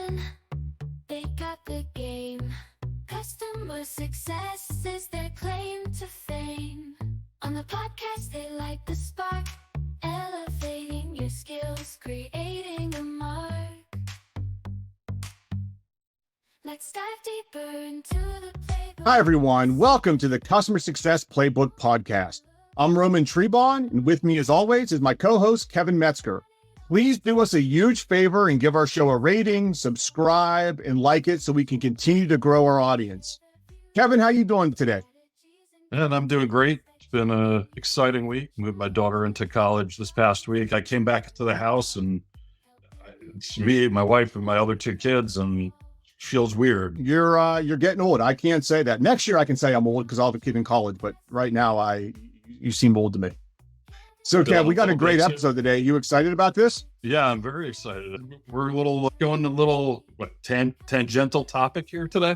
Five9, they got the game. Customer success is their claim to fame. On the podcast, they light the spark, elevating your skills, creating a mark. Let's dive deeper into the playbook. Hi, everyone. Welcome to the Customer Success Playbook podcast. I'm Roman Trebon, and with me, as always, is my co-host, Kevin Metzger. Please do us a huge favor and give our show a rating, subscribe, and like it so we can continue to grow our audience. Kevin, how you doing today? And I'm doing great. It's been an exciting week. Moved my daughter into college this past week. I came back to the house and it's me, my wife, and my other two kids, and feels weird. You're getting old. I can't say that. Next year I can say I'm old because I'll have a kid in college, but right now you seem old to me. So Kev, we got a great episode today. You excited about this? Yeah, I'm very excited. We're going a little tangential topic here today.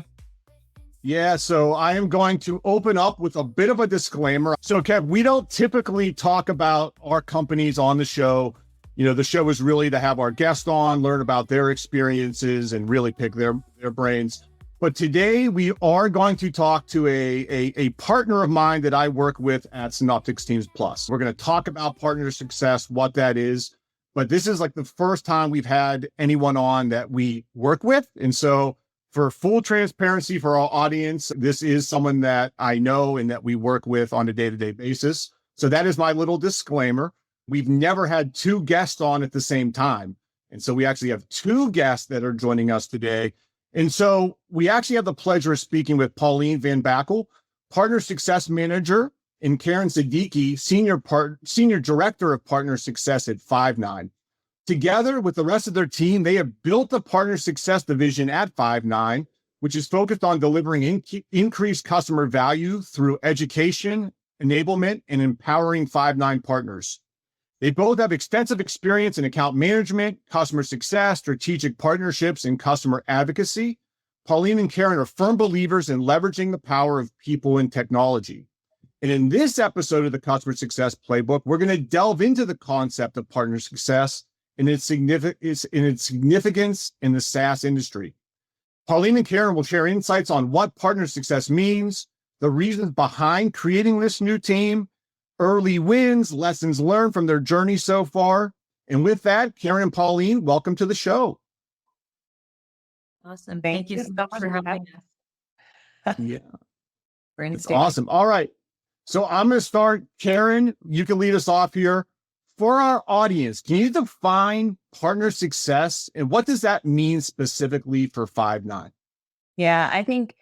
Yeah, so I am going to open up with a bit of a disclaimer. So Kev, we don't typically talk about our companies on the show. You know, the show is really to have our guests on, learn about their experiences, and really pick their brains. But today we are going to talk to a partner of mine that I work with at Synoptics Teams Plus. We're going to talk about partner success, what that is. But this is like the first time we've had anyone on that we work with. And so for full transparency for our audience, this is someone that I know and that we work with on a day-to-day basis. So that is my little disclaimer. We've never had two guests on at the same time. And so we actually have two guests that are joining us today. And so we actually have the pleasure of speaking with Pauline Van Backle, Partner Success Manager, and Karen Siddiqi, Senior Director of Partner Success at Five9. Together with the rest of their team, they have built the Partner Success division at Five9, which is focused on delivering increased customer value through education, enablement, and empowering Five9 partners. They both have extensive experience in account management, customer success, strategic partnerships, and customer advocacy. Pauline and Karen are firm believers in leveraging the power of people and technology. And in this episode of the Customer Success Playbook, we're going to delve into the concept of partner success and its significance in the SaaS industry. Pauline and Karen will share insights on what partner success means, the reasons behind creating this new team, early wins, lessons learned from their journey so far. And with that, Karen and Pauline, welcome to the show. Awesome. Thank you so much for having us. Yeah. It's awesome. All right. So I'm going to start. Karen, you can lead us off here. For our audience, can you define partner success and what does that mean specifically for Five9? Yeah, I think,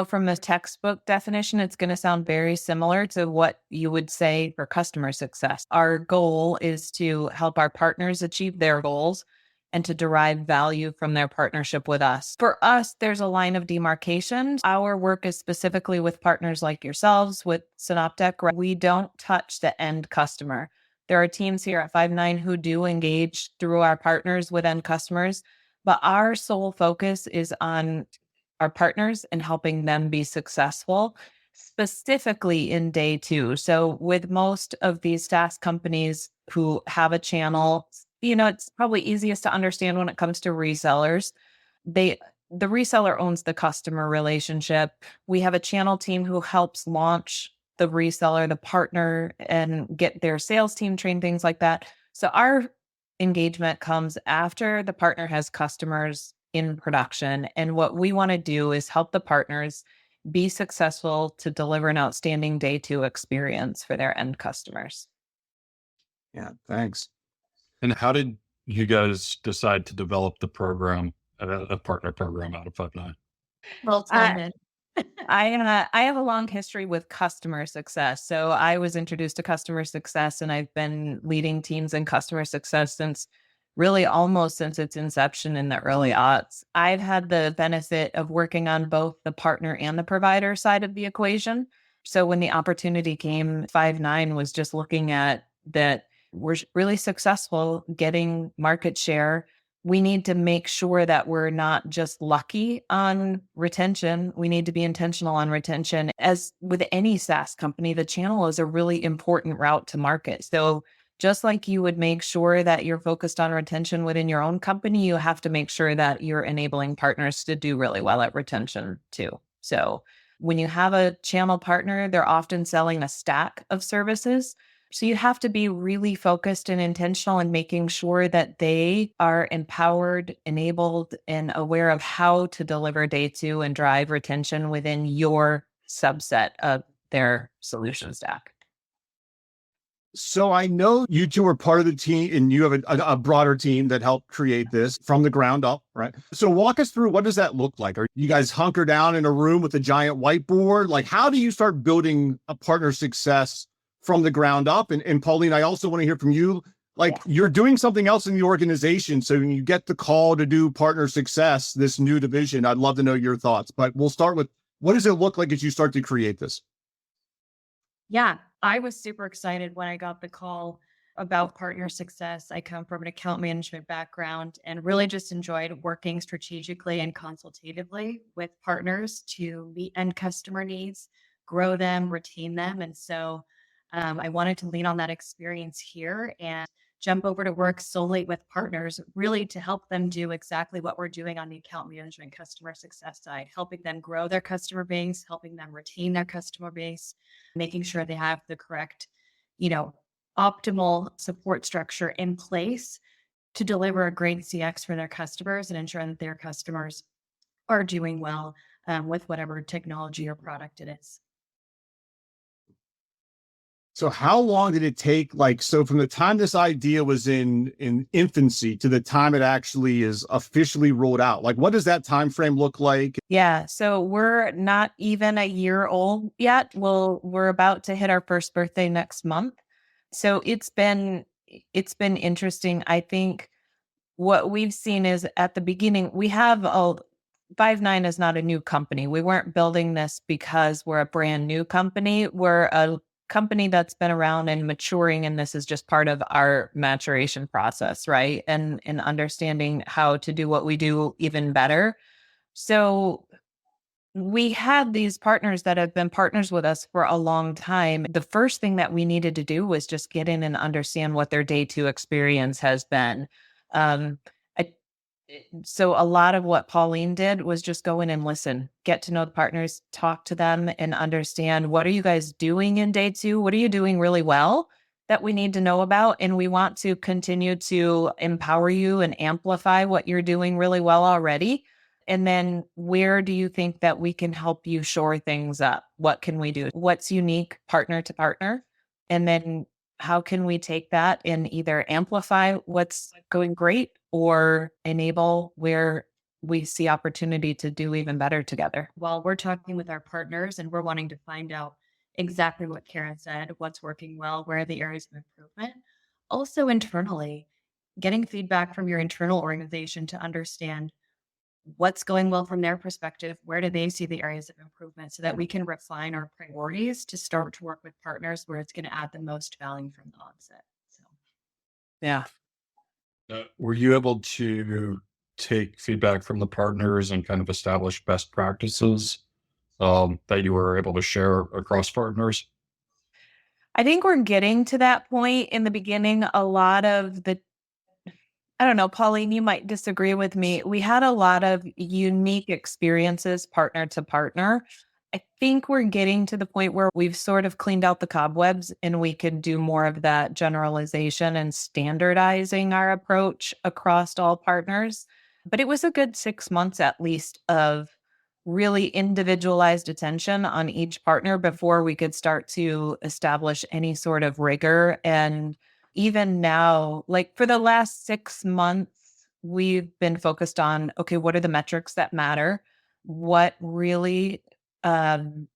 from the textbook definition, it's going to sound very similar to what you would say for customer success. Our goal is to help our partners achieve their goals and to derive value from their partnership with us. For us, there's a line of demarcation. Our work is specifically with partners like yourselves, with Synoptic. We don't touch the end customer. There are teams here at Five9 who do engage through our partners with end customers, but our sole focus is on our partners and helping them be successful, specifically in day two. So with most of these SaaS companies who have a channel, it's probably easiest to understand when it comes to resellers. The reseller owns the customer relationship. We have a channel team who helps launch the reseller, the partner, and get their sales team trained, things like that. So our engagement comes after the partner has customers in production. And what we want to do is help the partners be successful to deliver an outstanding day two experience for their end customers. Yeah, thanks. And how did you guys decide to develop the program, a partner program out of Five9? Well timed. I have a long history with customer success. So I was introduced to customer success and I've been leading teams in customer success since its inception in the early aughts. I've had the benefit of working on both the partner and the provider side of the equation. So when the opportunity came, Five9 was just looking at that we're really successful getting market share. We need to make sure that we're not just lucky on retention. We need to be intentional on retention. As with any SaaS company, the channel is a really important route to market. So just like you would make sure that you're focused on retention within your own company, you have to make sure that you're enabling partners to do really well at retention too. So when you have a channel partner, they're often selling a stack of services. So you have to be really focused and intentional in making sure that they are empowered, enabled, and aware of how to deliver day two and drive retention within your subset of their solution stack. So I know you two are part of the team and you have a broader team that helped create this from the ground up, right? So walk us through, what does that look like? Are you guys hunker down in a room with a giant whiteboard? Like, how do you start building a partner success from the ground up? And Pauline, I also want to hear from you. Like, you're doing something else in the organization. So when you get the call to do partner success, this new division, I'd love to know your thoughts, but we'll start with, what does it look like as you start to create this? Yeah, I was super excited when I got the call about partner success. I come from an account management background and really just enjoyed working strategically and consultatively with partners to meet end customer needs, grow them, retain them. And so I wanted to lean on that experience here and jump over to work solely with partners, really to help them do exactly what we're doing on the account management customer success side, helping them grow their customer base, helping them retain their customer base, making sure they have the correct, optimal support structure in place to deliver a great CX for their customers and ensure that their customers are doing well with whatever technology or product it is. So how long did it take? Like, so from the time this idea was in infancy to the time it actually is officially rolled out, like, what does that time frame look like? Yeah, so we're not even a year old yet. We're about to hit our first birthday next month. So it's been interesting. I think what we've seen is, at the beginning, we have Five9 is not a new company. We weren't building this because we're a brand new company. We're a company that's been around and maturing, and this is just part of our maturation process, right? And understanding how to do what we do even better. So we had these partners that have been partners with us for a long time. The first thing that we needed to do was just get in and understand what their day two experience has been. So a lot of what Pauline did was just go in and listen, get to know the partners, talk to them, and understand, what are you guys doing in day two? What are you doing really well that we need to know about? And we want to continue to empower you and amplify what you're doing really well already. And then, where do you think that we can help you shore things up? What can we do? What's unique partner to partner? And then, how can we take that and either amplify what's going great or enable where we see opportunity to do even better together? While we're talking with our partners and we're wanting to find out exactly what Karen said, what's working well, where are the areas of improvement. Also internally, getting feedback from your internal organization to understand what's going well from their perspective, where do they see the areas of improvement, so that we can refine our priorities to start to work with partners where it's going to add the most value from the onset. So, Yeah. Were you able to take feedback from the partners and kind of establish best practices that you were able to share across partners? I think we're getting to that point. In the beginning, a lot of I don't know, Pauline, you might disagree with me. We had a lot of unique experiences partner to partner. I think we're getting to the point where we've sort of cleaned out the cobwebs and we could do more of that generalization and standardizing our approach across all partners. But it was a good 6 months at least of really individualized attention on each partner before we could start to establish any sort of rigor. And even now, like for the last 6 months, we've been focused on, okay, what are the metrics that matter? What really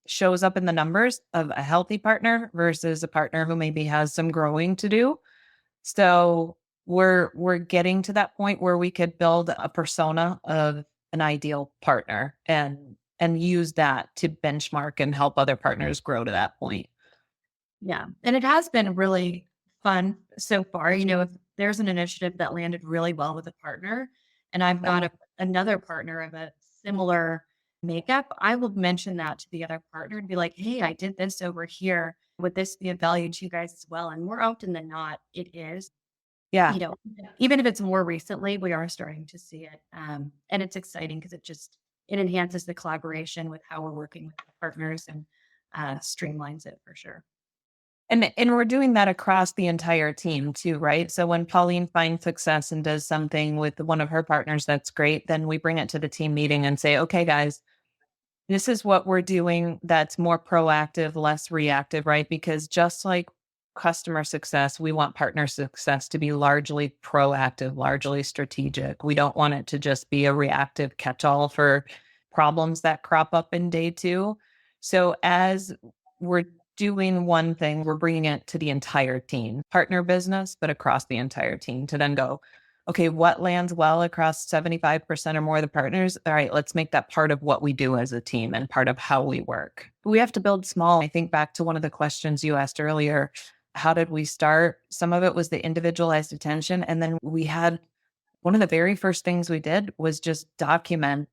shows up in the numbers of a healthy partner versus a partner who maybe has some growing to do. So we're getting to that point where we could build a persona of an ideal partner and use that to benchmark and help other partners grow to that point. yeah. And it has been really fun so far. If there's an initiative that landed really well with a partner, and I've got another partner of a similar makeup, I will mention that to the other partner and be like, hey, I did this over here. Would this be of value to you guys as well? And more often than not, it is. Yeah. Even if it's more recently, we are starting to see it. And it's exciting because it enhances the collaboration with how we're working with partners and streamlines it for sure. And we're doing that across the entire team too, right? So when Pauline finds success and does something with one of her partners that's great, then we bring it to the team meeting and say, okay, guys, this is what we're doing that's more proactive, less reactive, right? Because just like customer success, we want partner success to be largely proactive, largely strategic. We don't want it to just be a reactive catch-all for problems that crop up in day two. So as we're doing one thing, we're bringing it to the entire team, partner business, but across the entire team to then go, okay, what lands well across 75% or more of the partners? All right, let's make that part of what we do as a team and part of how we work. We have to build small. I think back to one of the questions you asked earlier. How did we start? Some of it was the individualized attention. And then we had one of the very first things we did was just document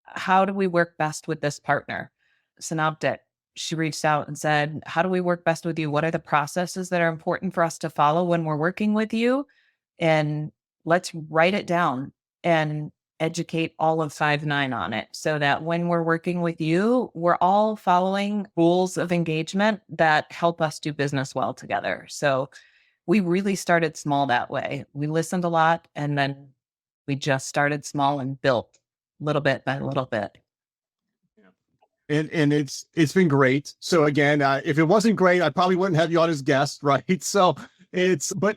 how do we work best with this partner? Synoptic. She reached out and said, how do we work best with you? What are the processes that are important for us to follow when we're working with you? And let's write it down and educate all of Five9 on it so that when we're working with you, we're all following rules of engagement that help us do business well together. So we really started small that way. We listened a lot and then we just started small and built little bit by little bit. And it's been great. So again, if it wasn't great, I probably wouldn't have you on as guest, right? So but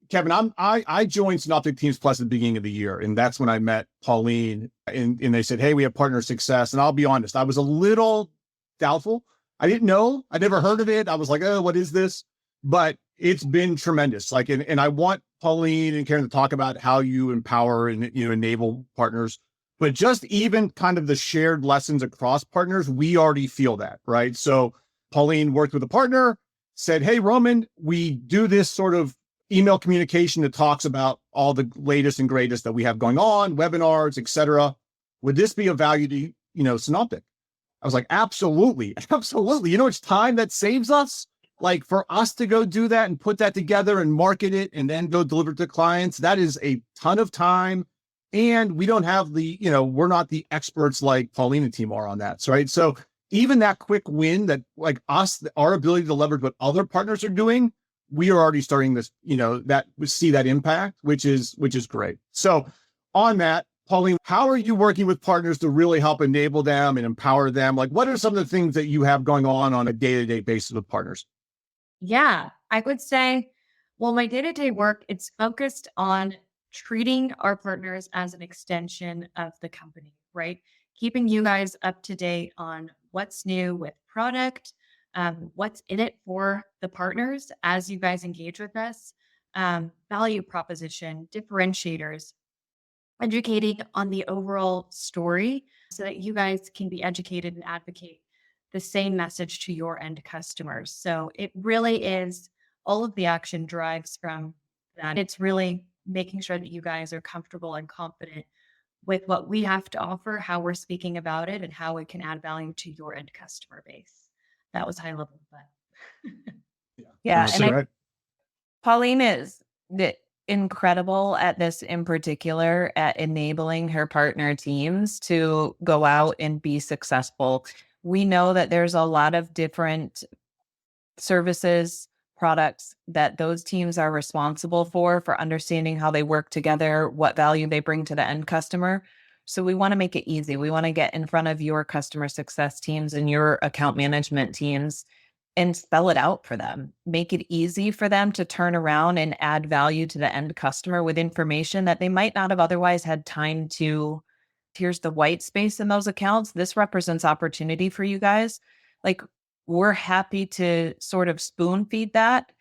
Kevin, I joined Synoptic Teams Plus at the beginning of the year, and that's when I met Pauline, and they said, hey, we have partner success. And I'll be honest, I was a little doubtful. I didn't know, I never heard of it. I was like, oh, what is this? But it's been tremendous. Like, and I want Pauline and Karen to talk about how you empower and enable partners. But just even kind of the shared lessons across partners, we already feel that, right? So Pauline worked with a partner, said, hey, Roman, we do this sort of email communication that talks about all the latest and greatest that we have going on, webinars, et cetera. Would this be of value to, Synoptic? I was like, absolutely, absolutely. You know, it's time that saves us. Like for us to go do that and put that together and market it and then go deliver it to clients, that is a ton of time. And we don't have we're not the experts like Pauline and team are on that. So, right. So even that quick win that like us, our ability to leverage what other partners are doing, we are already starting this, that we see that impact, which is great. So on that, Pauline, how are you working with partners to really help enable them and empower them? Like, what are some of the things that you have going on a day-to-day basis with partners? Yeah, I would say, well, my day-to-day work, it's focused on treating our partners as an extension of the company, right? Keeping you guys up to date on what's new with product, what's in it for the partners as you guys engage with us, value proposition, differentiators, educating on the overall story so that you guys can be educated and advocate the same message to your end customers. So it really is all of the action drives from that. It's really making sure that you guys are comfortable and confident with what we have to offer, how we're speaking about it, and how it can add value to your end customer base. That was high level, but Yeah. And right. Pauline is incredible at this in particular, at enabling her partner teams to go out and be successful. We know that there's a lot of different services, products that those teams are responsible for understanding how they work together, what value they bring to the end customer. So we want to make it easy. We want to get in front of your customer success teams and your account management teams and spell it out for them. Make it easy for them to turn around and add value to the end customer with information that they might not have otherwise had time to. Here's the white space in those accounts. This represents opportunity for you guys. Like, we're happy to sort of spoon feed that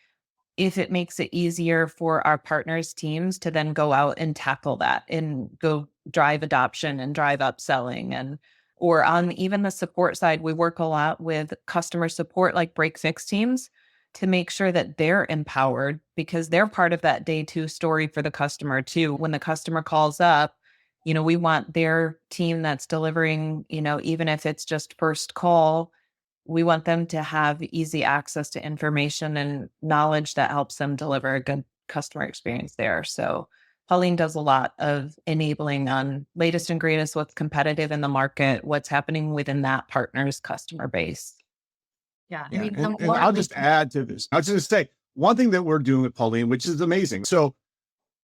if it makes it easier for our partners' teams to then go out and tackle that and go drive adoption and drive upselling. Or on even the support side, we work a lot with customer support, like break fix teams, to make sure that they're empowered because they're part of that day two story for the customer too. When the customer calls up, We want their team that's delivering, even if it's just first call, we want them to have easy access to information and knowledge that helps them deliver a good customer experience there. So Pauline does a lot of enabling on latest and greatest, what's competitive in the market, what's happening within that partner's customer base. Yeah. Yeah, the and more I'll we just can- add to this. I was just gonna say one thing that we're doing with Pauline, which is amazing. So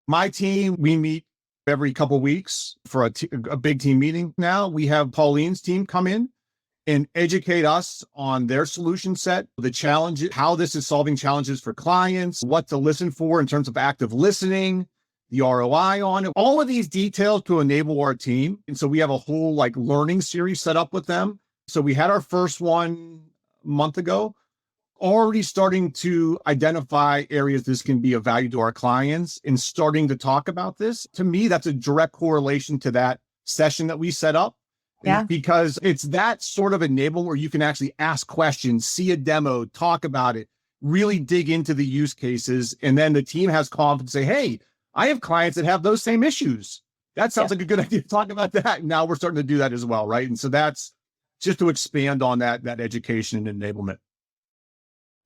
my team, we meet every couple weeks for a big team meeting. Now we have Pauline's team come in and educate us on their solution set, the challenges, how this is solving challenges for clients, what to listen for in terms of active listening, the ROI on it, all of these details to enable our team. And so we have a whole learning series set up with them. So we had our first one a month ago, already starting to identify areas this can be of value to our clients and starting to talk about this. To me, that's a direct correlation to that session that we set up. Yeah. Because it's that sort of enable where you can actually ask questions, see a demo, talk about it, really dig into the use cases. And then the team has confidence to say, hey, I have clients that have those same issues. That sounds like a good idea to talk about that. Now we're starting to do that as well, right? And so that's just to expand on that education and enablement.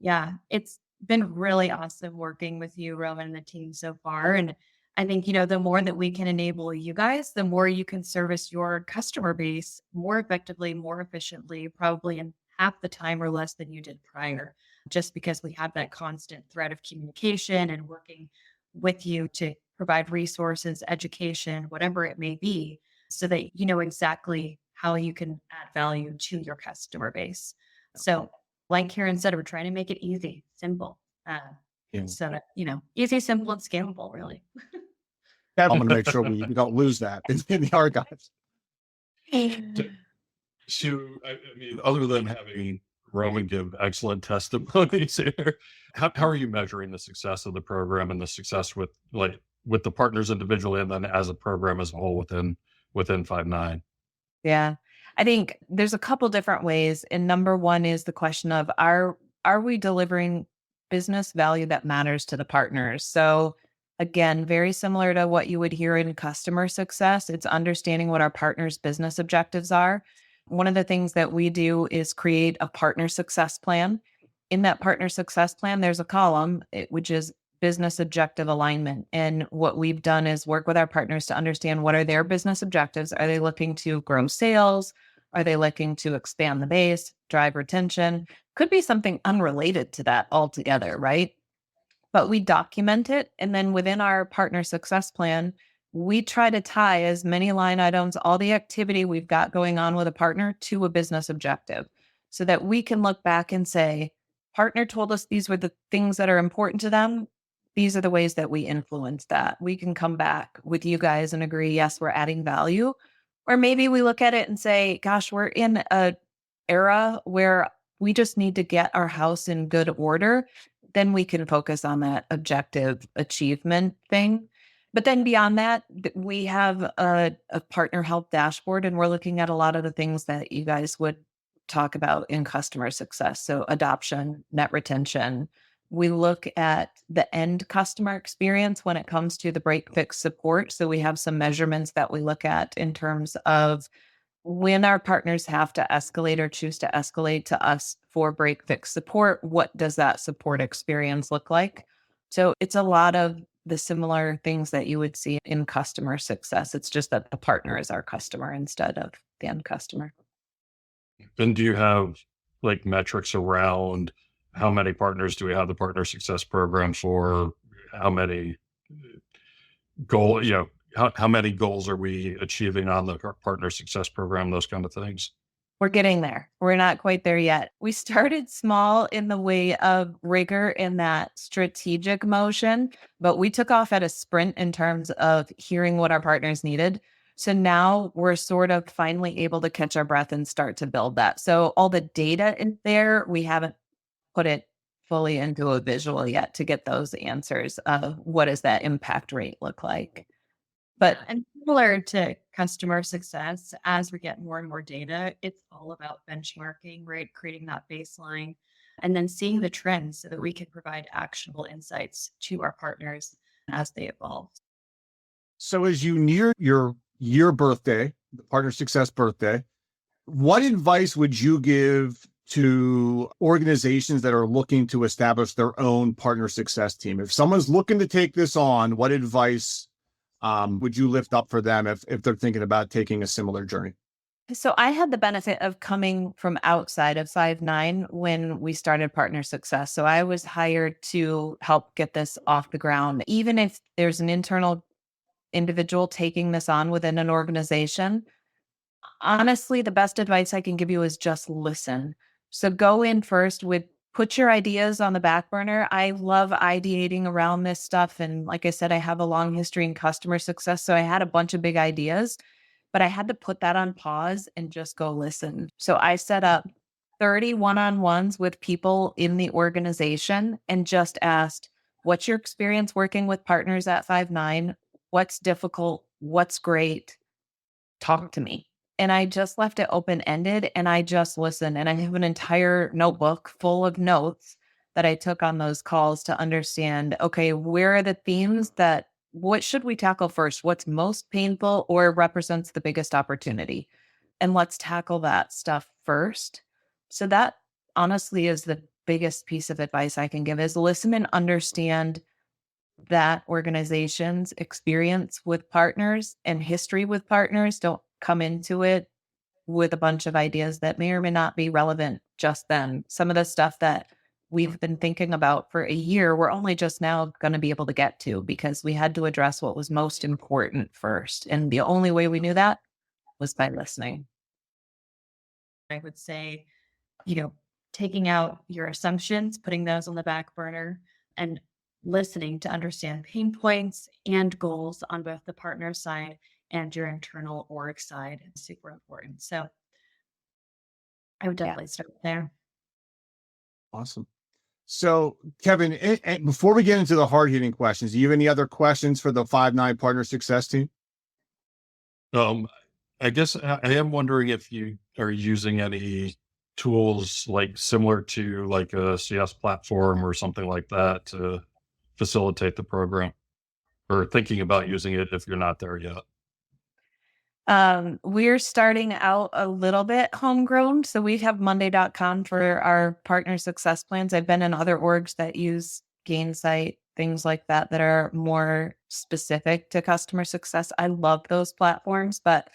Yeah, it's been really awesome working with you, Roman, and the team so far. And I think, the more that we can enable you guys, the more you can service your customer base more effectively, more efficiently, probably in half the time or less than you did prior, just because we have that constant thread of communication and working with you to provide resources, education, whatever it may be, so that you know exactly how you can add value to your customer base. So like Karen said, we're trying to make it easy, simple. Yeah. So that, easy, simple, and scalable, really. I'm going to make sure we don't lose that in the archives. So, I mean, other than having Roman give excellent testimonies here, how are you measuring the success of the program and the success with the partners individually and then as a program as a whole within Five9? Yeah. I think there's a couple different ways. And number one is the question of are we delivering business value that matters to the partners? So again, very similar to what you would hear in customer success, it's understanding what our partners' business objectives are. One of the things that we do is create a partner success plan. In that partner success plan, there's a column, which is business objective alignment. And what we've done is work with our partners to understand what are their business objectives. Are they looking to grow sales? Are they looking to expand the base, drive retention? Could be something unrelated to that altogether, right? But we document it. And then within our partner success plan, we try to tie as many line items, all the activity we've got going on with a partner to a business objective so that we can look back and say, partner told us these were the things that are important to them. These are the ways that we influence that. We can come back with you guys and agree, yes, we're adding value. Or maybe we look at it and say, gosh, we're in a era where we just need to get our house in good order. Then we can focus on that objective achievement thing. But then beyond that, we have a partner health dashboard, and we're looking at a lot of the things that you guys would talk about in customer success. So adoption, net retention. We look at the end customer experience when it comes to the break fix support. So we have some measurements that we look at in terms of when our partners have to escalate or choose to escalate to us for break fix support, what does that support experience look like? So it's a lot of the similar things that you would see in customer success. It's just that the partner is our customer instead of the end customer. And do you have metrics around how many partners do we have the partner success program for? How many how many goals are we achieving on the partner success program? Those kind of things. We're getting there. We're not quite there yet. We started small in the way of rigor in that strategic motion, but we took off at a sprint in terms of hearing what our partners needed. So now we're sort of finally able to catch our breath and start to build that. So all the data in there, we haven't put it fully into a visual yet to get those answers of what does that impact rate look like. But And similar to customer success, as we get more and more data, it's all about benchmarking, right? Creating that baseline and then seeing the trends so that we can provide actionable insights to our partners as they evolve. So as you near your your birthday, the Partner Success birthday. What advice would you give to organizations that are looking to establish their own partner success team? If someone's looking to take this on, what advice would you lift up for them if they're thinking about taking a similar journey? So I had the benefit of coming from outside of Five9 when we started Partner Success. So I was hired to help get this off the ground. Even if there's an internal individual taking this on within an organization, honestly, the best advice I can give you is just listen. So go in first with put your ideas on the back burner. I love ideating around this stuff. And like I said, I have a long history in customer success. So I had a bunch of big ideas, but I had to put that on pause and just go listen. So I set up 30 one-on-ones with people in the organization and just asked, what's your experience working with partners at Five9? What's difficult? What's great? Talk to me. And I just left it open-ended and I just listened. And I have an entire notebook full of notes that I took on those calls to understand, okay, where are the themes what should we tackle first? What's most painful or represents the biggest opportunity? And let's tackle that stuff first. So that honestly is the biggest piece of advice I can give is listen and understand that organization's experience with partners and history with partners. Don't come into it with a bunch of ideas that may or may not be relevant just then. Some of the stuff that we've been thinking about for a year, we're only just now going to be able to get to because we had to address what was most important first. And the only way we knew that was by listening. I would say, taking out your assumptions, putting those on the back burner, and listening to understand pain points and goals on both the partner side and your internal org side is super important. So I would definitely start there. Awesome. So Kevin, before we get into the hard-hitting questions, do you have any other questions for the Five9 Partner Success team? I guess I am wondering if you are using any tools like similar to like a CS platform or something like that to facilitate the program, or thinking about using it if you're not there yet. We're starting out a little bit homegrown. So we have Monday.com for our partner success plans. I've been in other orgs that use Gainsight, things like that are more specific to customer success. I love those platforms, but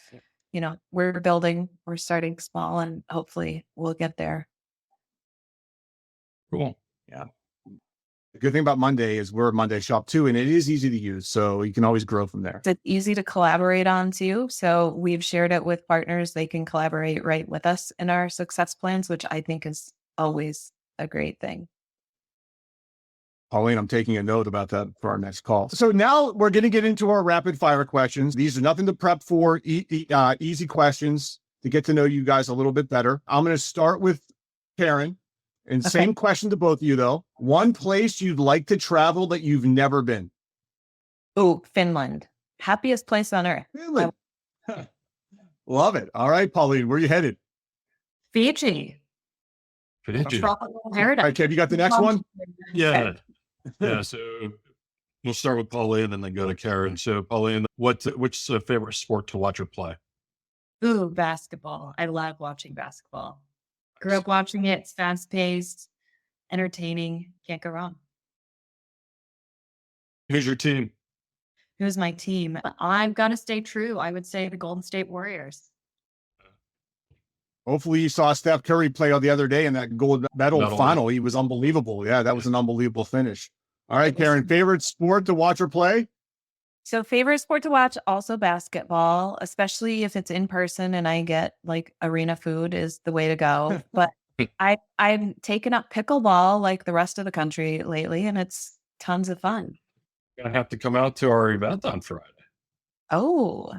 we're starting small and hopefully we'll get there. Cool. Yeah. The good thing about Monday is we're a Monday shop too, and it is easy to use. So you can always grow from there. It's easy to collaborate on too. So we've shared it with partners. They can collaborate right with us in our success plans, which I think is always a great thing. Pauline, I'm taking a note about that for our next call. So now we're going to get into our rapid fire questions. These are nothing to prep for, easy questions to get to know you guys a little bit better. I'm going to start with Karen. And Okay. Same question to both of you, though. One place you'd like to travel that you've never been? Oh, Finland. Happiest place on earth. Finland. Love it. All right, Pauline, where are you headed? Fiji. Tropical All paradise. right, Kev, you got the next one? Yeah. Yeah. So we'll start with Pauline and then go to Karen. So Pauline, which favorite sport to watch or play? Ooh, basketball. I love watching basketball. Grew up watching it. It's fast paced, entertaining. Can't go wrong. Who's your team? Who's my team? I've got to stay true. I would say the Golden State Warriors. Hopefully you saw Steph Curry play the other day in that gold medal final. He was unbelievable. Yeah, that was an unbelievable finish. All right, Karen, favorite sport to watch or play? So favorite sport to watch, also basketball, especially if it's in person and I get like arena food is the way to go. But I've taken up pickleball like the rest of the country lately, and it's tons of fun. You're gonna have to come out to our event on Friday. Oh,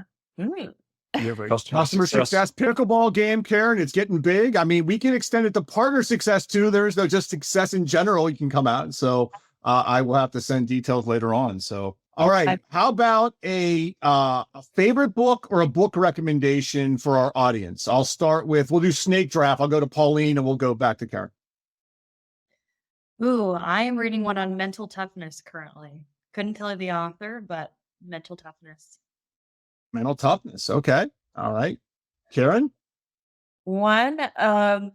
Customer success pickleball game, Karen. It's getting big. I mean, we can extend it to partner success too. There's no just success in general. You can come out. So I will have to send details later on. So, all right. How about a favorite book or a book recommendation for our audience? We'll do snake draft. I'll go to Pauline and we'll go back to Karen. Ooh, I am reading one on mental toughness currently. Couldn't tell you the author, but mental toughness. Mental toughness. Okay. All right. Karen? One of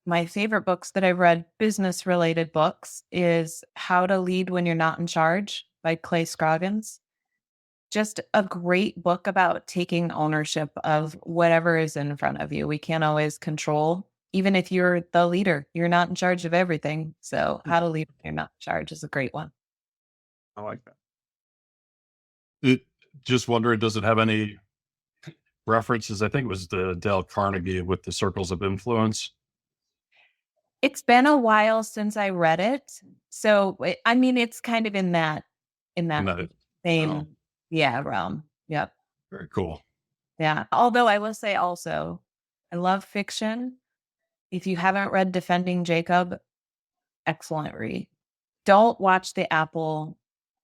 my favorite books that I've read, business related books, is How to Lead When You're Not in Charge by Clay Scroggins. Just a great book about taking ownership of whatever is in front of you. We can't always control, even if you're the leader, you're not in charge of everything. So How to Lead When You're Not in Charge is a great one. I like that. Just wondering, does it have any references? I think it was the Dale Carnegie with the circles of influence. It's been a while since I read it. So, I mean, it's kind of in that same, oh, realm. Yep. very cool. Yeah. Although I will say also, I love fiction. If you haven't read Defending Jacob, excellent read. Don't watch the Apple.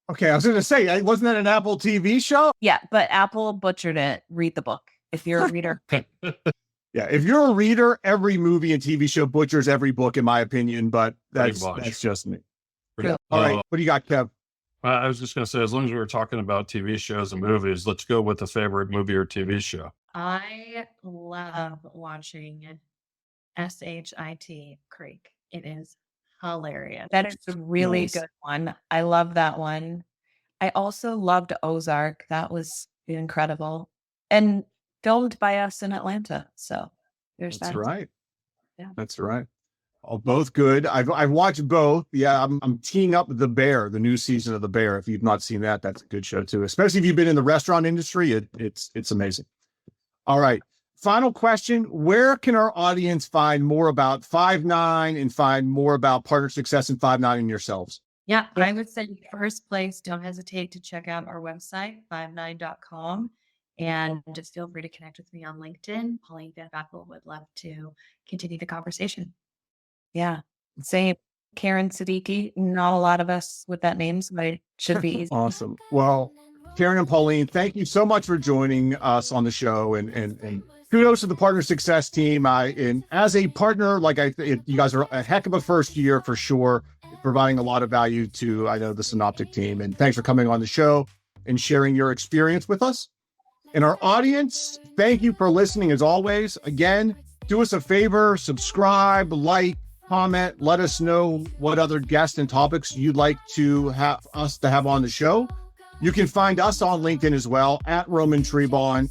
Okay. I was going to say, wasn't that an Apple TV show? Yeah, but Apple butchered it. Read the book if you're a reader. Yeah. If you're a reader, every movie and TV show butchers every book, in my opinion, but Pretty that's much. just me. Cool. All right. What do you got, Kev? I was just going to say, as long as we were talking about TV shows and movies, let's go with a favorite movie or TV show. I love watching SHIT Creek. It is hilarious. That is a really Nice. good one. I love that one. I also loved Ozark. That was incredible. And filmed by us in Atlanta. So there's That's that. right. Yeah. That's right. Oh, both good. I've watched both. Yeah, I'm teeing up The Bear, the new season of The Bear. If you've not seen that, that's a good show too. Especially if you've been in the restaurant industry, it's amazing. All right. Final question. Where can our audience find more about Five9 and find more about partner success and Five9 and yourselves? Yeah, I would say first place, don't hesitate to check out our website, five9.com. And just feel free to connect with me on LinkedIn. Pauline Van Backle would love to continue the conversation. Yeah. Same. Karen Siddiqi. Not a lot of us with that name, so it should be easy. Awesome. Well, Karen and Pauline, thank you so much for joining us on the show, and kudos to the Partner Success team. And as a partner, you guys are a heck of a first year for sure, providing a lot of value to, I know, the Synoptic team. And thanks for coming on the show and sharing your experience with us. And our audience, thank you for listening as always. Again, do us a favor, subscribe, like, comment, let us know what other guests and topics you'd like to have us to have on the show. You can find us on LinkedIn as well, at Roman Trebon,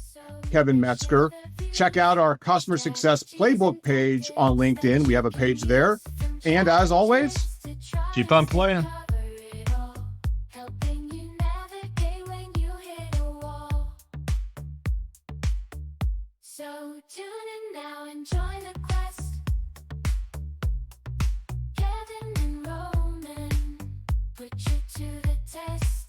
Kevin Metzger. Check out our Customer Success Playbook page on LinkedIn. We have a page there. And as always, Keep on playing. So tune in now and join the quest. Kevin and Roman put you to the test.